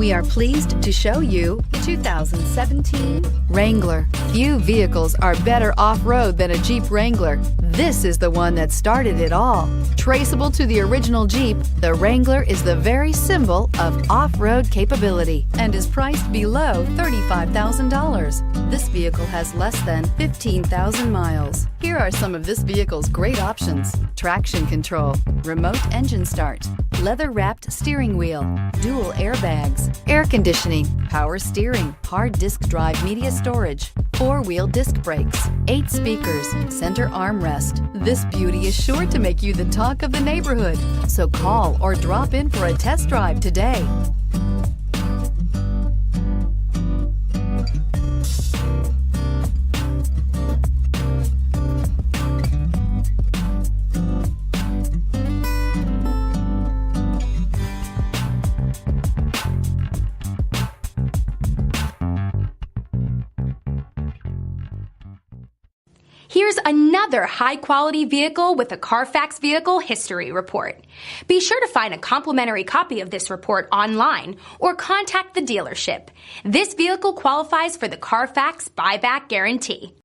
We are pleased to show you the 2017 Wrangler. Few vehicles are better off-road than a Jeep Wrangler. This is the one that started it all. Traceable to the original Jeep, the Wrangler is the very symbol of off-road capability and is priced below $35,000. This vehicle has less than 15,000 miles. Here are some of this vehicle's great options: traction control, remote engine start, leather-wrapped steering wheel, dual airbags, air conditioning, power steering, hard disk drive media storage, four-wheel disc brakes, 8 speakers, center armrest. This beauty is sure to make you the talk of the neighborhood. So call or drop in for a test drive today. Here's another high-quality vehicle with a Carfax Vehicle History Report. Be sure to find a complimentary copy of this report online or contact the dealership. This vehicle qualifies for the Carfax Buyback Guarantee.